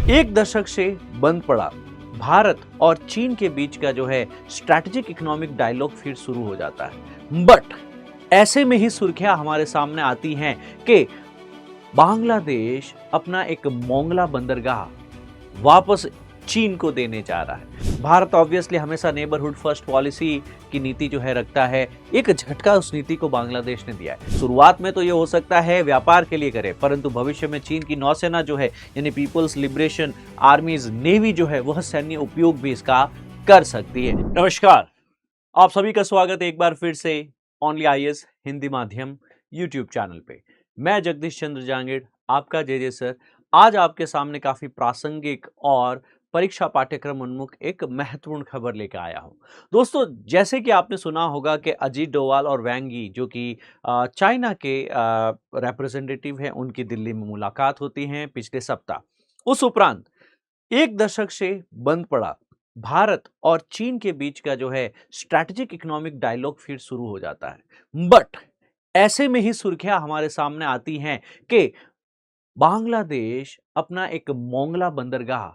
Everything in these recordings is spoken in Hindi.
एक दशक से बंद पड़ा भारत और चीन के बीच का जो है स्ट्रैटेजिक इकोनॉमिक डायलॉग फिर शुरू हो जाता है। बट ऐसे में ही सुर्खियां हमारे सामने आती हैं कि बांग्लादेश अपना एक मोंगला बंदरगाह वापस चीन को देने जा रहा है। भारत ऑब्वियसली हमेशा नेबरहुड फर्स्ट पॉलिसी की नीति जो है रखता है। एक झटका उस नीति को बांग्लादेश ने दिया है। शुरुआत में तो ये हो सकता है व्यापार के लिए करे, परंतु भविष्य में चीन की नौसेना जो है यानी पीपल्स लिबरेशन आर्मीज नेवी जो है वह सैन्य उपयोग भी इसका कर सकती है। नमस्कार, आप सभी का स्वागत है एक बार फिर से ओनली आईएएस हिंदी माध्यम यूट्यूब चैनल पे। मैं जगदीश चंद्र जांगीड़, आपका जे सर, आज आपके सामने काफी प्रासंगिक और परीक्षा पाठ्यक्रम उन्मुख एक महत्वपूर्ण खबर लेकर आया हूं। दोस्तों, जैसे कि आपने सुना होगा कि अजीत डोवाल और वैंग यी जो कि चाइना के रिप्रेजेंटेटिव हैं, उनकी दिल्ली में मुलाकात होती है पिछले सप्ताह। उस उपरांत एक दशक से बंद पड़ा भारत और चीन के बीच का जो है स्ट्रैटेजिक इकोनॉमिक डायलॉग फिर शुरू हो जाता है। बट ऐसे में ही सुर्खियां हमारे सामने आती हैं कि बांग्लादेश अपना एक मोंगला बंदरगाह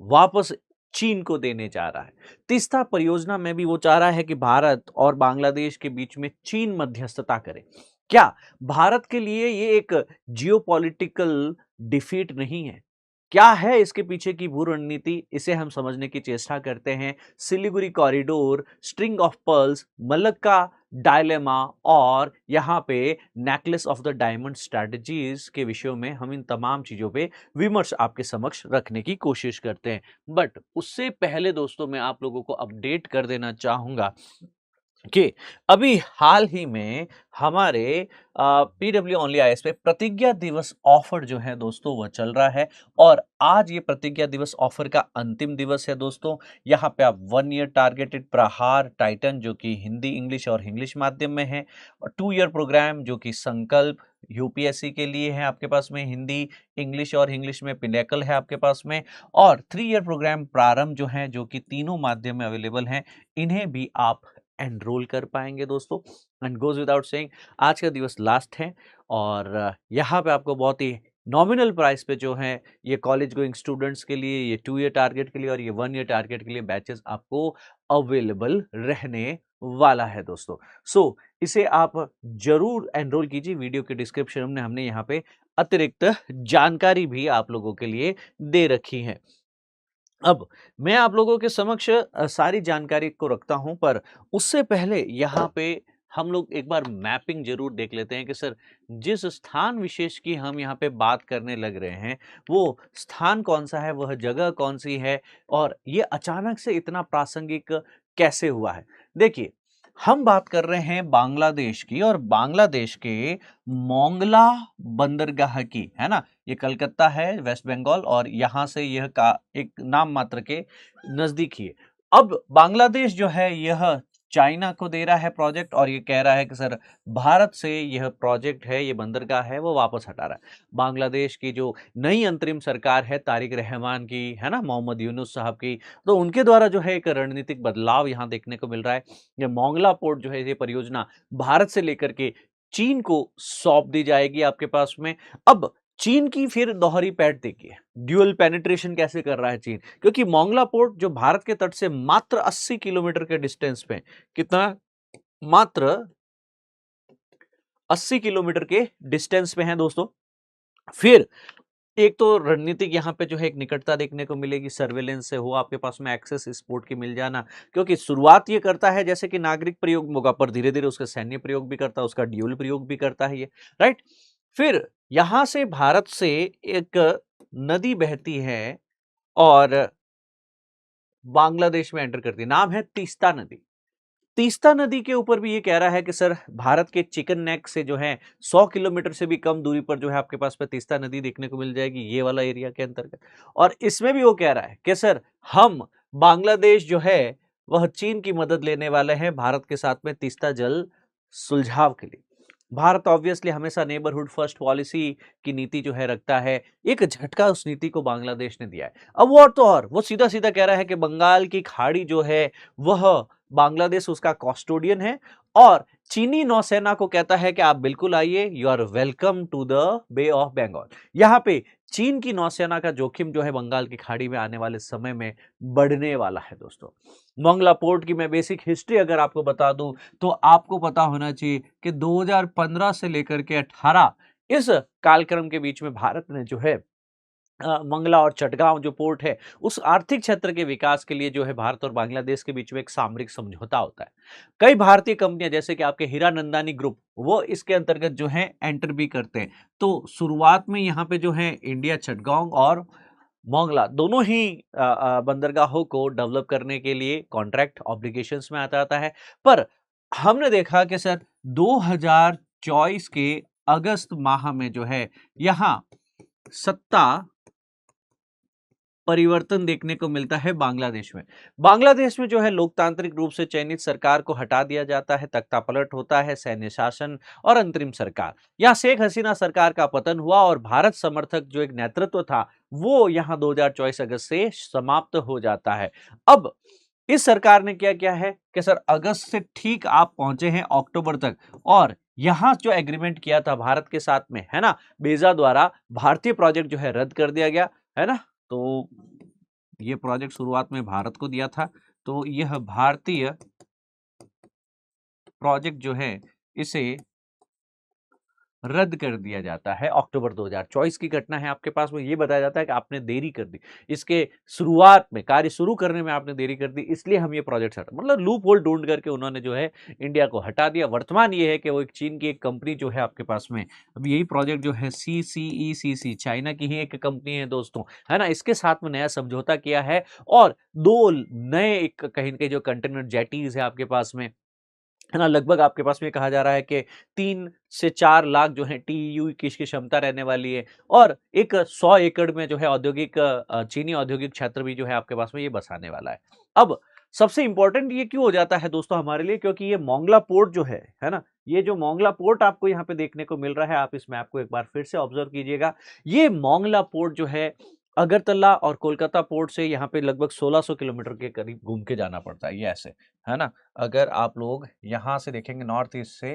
वापस चीन को देने जा रहा है। तीस्ता परियोजना में भी वो चाह रहा है कि भारत और बांग्लादेश के बीच में चीन मध्यस्थता करे। क्या भारत के लिए ये एक जियोपॉलिटिकल डिफीट नहीं है? क्या है इसके पीछे की भू रणनीति? इसे हम समझने की चेष्टा करते हैं। Siliguri corridor, string of pearls, Malacca dilemma और यहाँ पे necklace of the diamond strategies के विषयों में हम इन तमाम चीजों पे विमर्श आपके समक्ष रखने की कोशिश करते हैं। बट उससे पहले दोस्तों, मैं आप लोगों को अपडेट कर देना चाहूंगा कि अभी हाल ही में हमारे पीडब्ल्यू ओनली आईएएस पे प्रतिज्ञा दिवस ऑफर जो है दोस्तों वह चल रहा है। और आज ये प्रतिज्ञा दिवस ऑफर का अंतिम दिवस है दोस्तों। यहाँ पे आप 1 ईयर टारगेटेड प्रहार टाइटन जो कि हिंदी इंग्लिश और इंग्लिश माध्यम में है, और 2 ईयर प्रोग्राम जो कि संकल्प यूपीएससी के लिए है आपके पास में, हिंदी इंग्लिश और इंग्लिश में पिनेकल है आपके पास में, और 3 ईयर प्रोग्राम प्रारंभ जो है जो कि तीनों माध्यम में अवेलेबल हैं, इन्हें भी आप एनरोल कर पाएंगे दोस्तों। एंड गोज विदाउट सेइंग, आज का दिवस लास्ट है और यहाँ पे आपको बहुत ही नॉमिनल प्राइस पे जो है ये कॉलेज गोइंग स्टूडेंट्स के लिए, ये 2 ईयर टारगेट के लिए और ये 1 ईयर टारगेट के लिए बैचेस आपको अवेलेबल रहने वाला है दोस्तों। सो इसे आप जरूर एनरोल कीजिए। वीडियो के डिस्क्रिप्शन में हमने यहाँ पे अतिरिक्त जानकारी भी आप लोगों के लिए दे रखी है। अब मैं आप लोगों के समक्ष सारी जानकारी को रखता हूं, पर उससे पहले यहाँ पे हम लोग एक बार मैपिंग जरूर देख लेते हैं कि सर जिस स्थान विशेष की हम यहाँ पे बात करने लग रहे हैं वो स्थान कौन सा है, वह जगह कौन सी है और ये अचानक से इतना प्रासंगिक कैसे हुआ है। देखिए, हम बात कर रहे हैं बांग्लादेश की, और बांग्लादेश के मोंगला बंदरगाह की, है ना। ये कलकत्ता है, वेस्ट बंगाल, और यहां से यह का एक नाम मात्र के नजदीक ही है। अब बांग्लादेश जो है यह चाइना को दे रहा है प्रोजेक्ट, और ये कह रहा है कि सर भारत से यह प्रोजेक्ट है, ये बंदरगाह है, वो वापस हटा रहा है। बांग्लादेश की जो नई अंतरिम सरकार है तारिक रहमान की, है ना, मोहम्मद यूनुस साहब की, तो उनके द्वारा जो है एक रणनीतिक बदलाव यहाँ देखने को मिल रहा है। ये मोंगला पोर्ट जो है ये परियोजना भारत से लेकर के चीन को सौंप दी जाएगी आपके पास में। अब चीन की फिर दोहरी पैठ देखिए, ड्यूअल पेनिट्रेशन कैसे कर रहा है चीन, क्योंकि मोंगला पोर्ट जो भारत के तट से मात्र 80 किलोमीटर के डिस्टेंस पे, कितना, मात्र 80 किलोमीटर के डिस्टेंस पे है दोस्तों। फिर एक तो रणनीतिक यहाँ पे जो है एक निकटता देखने को मिलेगी, सर्वेलेंस से हो आपके पास में एक्सेस स्पोर्ट की मिल जाना, क्योंकि शुरुआत ये करता है जैसे कि नागरिक प्रयोग मौका पर धीरे धीरे उसका सैन्य प्रयोग भी करता है, उसका ड्यूल प्रयोग भी करता है ये, राइट। फिर यहां से भारत से एक नदी बहती है और बांग्लादेश में एंटर करती है, नाम है तीस्ता नदी। तीस्ता नदी के ऊपर भी ये कह रहा है कि सर भारत के चिकन नेक से जो है 100 किलोमीटर से भी कम दूरी पर जो है आपके पास में तीस्ता नदी देखने को मिल जाएगी, ये वाला एरिया के अंतर्गत। और इसमें भी वो कह रहा है कि सर हम बांग्लादेश जो है वह चीन की मदद लेने वाले हैं भारत के साथ में तीस्ता जल सुलझाव के लिए। भारत ऑब्वियसली हमेशा नेबरहुड फर्स्ट पॉलिसी की नीति जो है रखता है। एक झटका उस नीति को बांग्लादेश ने दिया है। अब वो और तो और वो सीधा सीधा कह रहा है कि बंगाल की खाड़ी जो है वह बांग्लादेश उसका कस्टोडियन है और चीनी नौसेना को कहता है कि आप बिल्कुल आइए, you are welcome to the bay of Bengal. यहाँ पे चीन की नौसेना का जोखिम जो है बंगाल की खाड़ी में आने वाले समय में बढ़ने वाला है दोस्तों। मोंगला पोर्ट की मैं बेसिक हिस्ट्री अगर आपको बता दूं तो आपको पता होना चाहिए कि 2015 से लेकर के 18 इस कालक्रम के बीच में भारत ने जो है मंगला और चटगांव जो पोर्ट है, उस आर्थिक क्षेत्र के विकास के लिए जो है भारत और बांग्लादेश के बीच में एक सामरिक समझौता होता है। कई भारतीय कंपनियां जैसे कि आपके हीरानंदानी ग्रुप, वो इसके अंतर्गत जो है एंटर भी करते हैं। तो शुरुआत में यहाँ पे जो है इंडिया चटगांव और मोंगला दोनों ही बंदरगाहों को डेवलप करने के लिए कॉन्ट्रैक्ट ऑब्लिगेशंस में आता है। पर हमने देखा कि सर 2024 के अगस्त माह में जो है यहाँ सत्ता परिवर्तन देखने को मिलता है बांग्लादेश में। बांग्लादेश में जो है लोकतांत्रिक रूप से चयनित सरकार को हटा दिया जाता है, तख्ता पलट होता है, सैन्य शासन और अंतरिम सरकार। यहाँ शेख हसीना सरकार का पतन हुआ और भारत समर्थक जो एक नेतृत्व था वो यहाँ 2024 अगस्त से समाप्त हो जाता है। अब इस सरकार ने क्या किया है कि सर अगस्त से ठीक आप पहुंचे हैं अक्टूबर तक, और यहां जो एग्रीमेंट किया था भारत के साथ में, है ना, बेजा द्वारा भारतीय प्रोजेक्ट जो है रद्द कर दिया गया, है ना। तो ये प्रोजेक्ट शुरुआत में भारत को दिया था, तो यह भारतीय प्रोजेक्ट जो है इसे रद्द कर दिया जाता है। अक्टूबर 2024 की घटना है आपके पास में। ये बताया जाता है कि आपने देरी कर दी, इसके शुरुआत में कार्य शुरू करने में आपने देरी कर दी, इसलिए हम ये प्रोजेक्ट हटा, मतलब लूप होल ढूंढ करके उन्होंने जो है इंडिया को हटा दिया। वर्तमान ये है कि वो एक चीन की एक कंपनी जो है आपके पास में, अब यही प्रोजेक्ट जो है CCECC चाइना की ही एक कंपनी है दोस्तों, है ना, इसके साथ में नया समझौता किया है और दो नए एक कहीं न कहीं जो कंटेनर जेटीज है आपके पास में, है ना, लगभग आपके पास में कहा जा रहा है कि 3 से 4 लाख जो है TEU की इसकी क्षमता रहने वाली है और एक 100 एकड़ में जो है औद्योगिक चीनी औद्योगिक क्षेत्र भी जो है आपके पास में ये बसाने वाला है। अब सबसे इंपॉर्टेंट ये क्यों हो जाता है दोस्तों हमारे लिए, क्योंकि ये मोंगला पोर्ट जो है ना, ये जो मोंगला पोर्ट आपको यहाँ पे देखने को मिल रहा है, आप इस मैप को एक बार फिर से ऑब्जर्व कीजिएगा। ये मोंगला पोर्ट जो है अगरतला और कोलकाता पोर्ट से यहाँ पे लगभग 1600 किलोमीटर के करीब घूम के जाना पड़ता है, ये ऐसे, है ना। अगर आप लोग यहाँ से देखेंगे नॉर्थ ईस्ट से,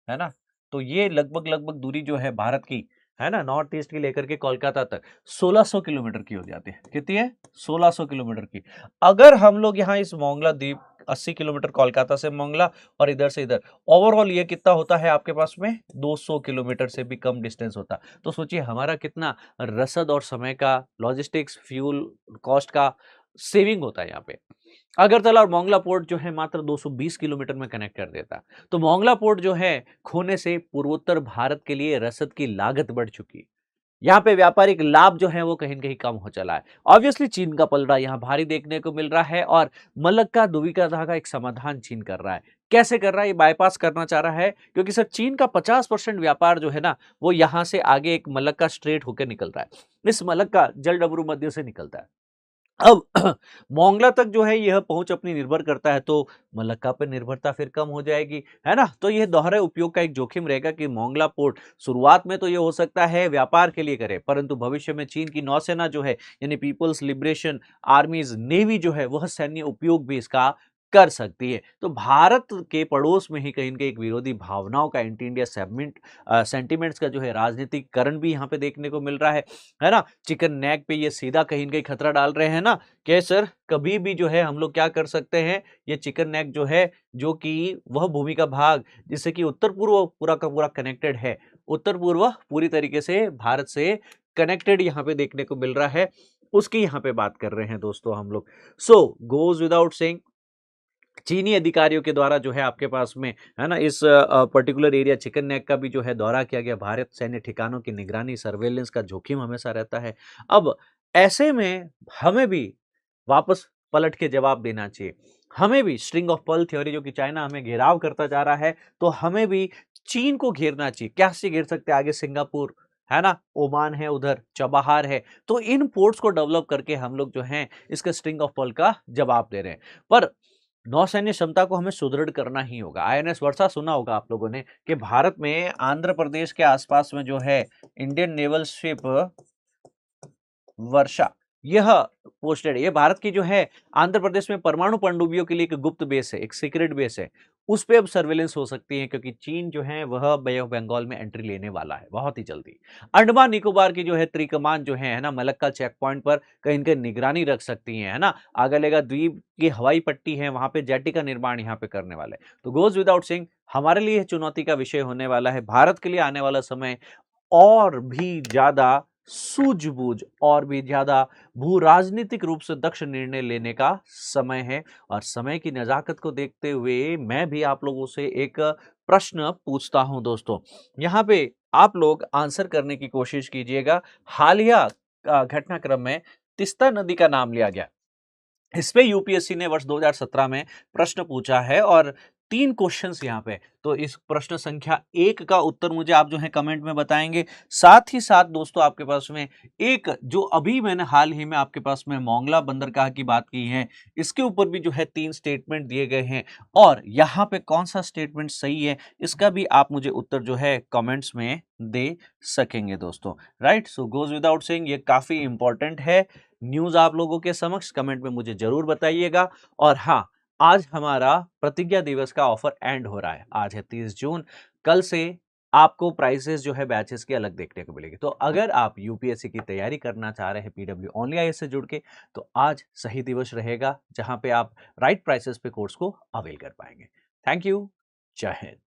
है ना, तो ये लगभग लगभग दूरी जो है भारत की, है ना, नॉर्थ ईस्ट की लेकर के कोलकाता तक 1600 किलोमीटर की हो जाती है। कितनी है? 1600 किलोमीटर की। अगर हम लोग यहाँ इस मोंगला द्वीप 80 किलोमीटर कोलकाता से मोंगला और इधर से इधर, ओवरऑल ये कितना होता है आपके पास में? 200 किलोमीटर से भी कम डिस्टेंस होता। तो सोचिए हमारा कितना रसद और समय का, लॉजिस्टिक्स, फ्यूल कॉस्ट का सेविंग होता है यहाँ पे। अगरतला और मोंगला पोर्ट जो है मात्र 220 किलोमीटर में कनेक्ट कर देता है। तो मोंगला पोर्ट जो है खोने से पूर्वोत्तर भारत के लिए रसद की लागत बढ़ चुकी है। यहाँ पे व्यापारिक लाभ जो है वो कहीं न कहीं कम हो चला है। ऑब्वियसली चीन का पलड़ा यहाँ भारी देखने को मिल रहा है और मलक्का दुविधा का एक समाधान चीन कर रहा है। कैसे कर रहा है? ये बाईपास करना चाह रहा है, क्योंकि सर चीन का 50% व्यापार जो है ना, वो यहाँ से आगे एक मलक्का स्ट्रेट होकर निकल रहा है। इस मलक्का जलडमरू मध्य से निकलता है। अब मोंगला तक जो है यह पहुंच अपनी निर्भर करता है, तो मलक्का पर निर्भरता फिर कम हो जाएगी, है ना। तो यह दोहरे उपयोग का एक जोखिम रहेगा कि मोंगला पोर्ट शुरुआत में तो ये हो सकता है व्यापार के लिए करे, परंतु भविष्य में चीन की नौसेना जो है यानी पीपल्स लिबरेशन आर्मीज नेवी जो है वह सैन्य उपयोग भी इसका कर सकती है। तो भारत के पड़ोस में ही कहीं न कहीं एक विरोधी भावनाओं का, एंटी इंडिया सेंटिमेंट्स का जो है राजनीतिकरण भी यहाँ पे देखने को मिल रहा है ना। चिकन नेक पे ये सीधा कहीं न कहीं खतरा डाल रहे हैं ना, कि सर कभी भी जो है हम लोग क्या कर सकते हैं, ये चिकन नेक जो है, जो कि वह भूमि का भाग जिससे कि उत्तर-पूर्व पूरा का पूरा कनेक्टेड है, उत्तर-पूर्व पूरी तरीके से भारत से कनेक्टेड यहाँ पे देखने को मिल रहा है, उसकी यहाँ पे बात कर रहे हैं दोस्तों हम लोग। सो गोज़ विदाउट सेइंग, चीनी अधिकारियों के द्वारा जो है आपके पास में, है ना, इस पर्टिकुलर एरिया चिकन नेक का भी जो है दौरा किया गया। भारत सैन्य ठिकानों की निगरानी, सर्वेलेंस का जोखिम हमेशा रहता है। अब ऐसे में हमें भी वापस पलट के जवाब देना चाहिए। हमें भी स्ट्रिंग ऑफ पर्ल थ्योरी, जो कि चाइना हमें घेराव करता जा रहा है, तो हमें भी चीन को घेरना चाहिए। कैसे घेर सकते हैं? आगे सिंगापुर, है ना, ओमान है, उधर चबाहार है, तो इन पोर्ट्स को डेवलप करके हम लोग जो हैं इसके स्ट्रिंग ऑफ पर्ल का जवाब दे रहे हैं। पर नौसैन्य क्षमता को हमें सुदृढ़ करना ही होगा। INS वर्षा सुना होगा आप लोगों ने, कि भारत में आंध्र प्रदेश के आसपास में जो है इंडियन नेवल शिप वर्षा, यह पोस्टेड है। ये भारत की जो है आंध्र प्रदेश में परमाणु पनडुब्बियों के लिए एक गुप्त बेस है, एक सीक्रेट बेस है। उस पे अब सर्वेलेंस हो सकती है क्योंकि चीन जो है वह बे ऑफ बंगाल में एंट्री लेने वाला है बहुत ही जल्दी। अंडमान निकोबार की जो है त्रिकमान जो है ना, मलक्का चेक पॉइंट पर कहीं न कहीं निगरानी रख सकती है ना? आगरलेगा द्वीप की हवाई पट्टी है, वहाँ पे जेटी का निर्माण यहाँ पे करने वाले हैं। तो गोज़ विदाउट सेइंग हमारे लिए यह चुनौती का विषय होने वाला है। भारत के लिए आने वाला समय और भी ज़्यादा सूझबूझ और भी ज़्यादा भू-राजनीतिक रूप से दक्ष निर्णय लेने का समय है और समय की नज़ाकत को देखते हुए मैं भी आप लोगों से एक प्रश्न पूछता हूं दोस्तों। यहाँ पे आप लोग आंसर करने की कोशिश कीजिएगा। हालिया घटनाक्रम में तीस्ता नदी का नाम लिया गया। इस पे यूपीएससी ने वर्ष 2017 में प्रश्न पूछा है और 3 क्वेश्चंस यहाँ पे। तो इस प्रश्न संख्या 1 का उत्तर मुझे आप जो है कमेंट में बताएँगे। साथ ही साथ दोस्तों आपके पास में एक जो अभी मैंने हाल ही में आपके पास में मोंगला बंदरगाह की बात की है, इसके ऊपर भी जो है 3 स्टेटमेंट दिए गए हैं और यहाँ पे कौन-सा स्टेटमेंट सही है, इसका भी आप मुझे उत्तर जो है कमेंट्स में दे सकेंगे दोस्तों। राइट? सो गोज़ विदाउट सेइंग ये काफ़ी इम्पोर्टेंट है। न्यूज़ आप लोगों के समक्ष कमेंट में मुझे ज़रूर बताइएगा और हाँ, आज हमारा प्रतिज्ञा दिवस का ऑफर एंड हो रहा है। आज है 30 जून, कल से आपको प्राइसेस जो है बैचेस की अलग देखने को मिलेगी। तो अगर आप यूपीएससी की तैयारी करना चाह रहे हैं पीडब्ल्यू ओनली आईएएस से जुड़ के, तो आज सही दिवस रहेगा, जहाँ पे आप राइट प्राइसेस पे कोर्स को अवेल कर पाएँगे। Thank you. जय हिंद।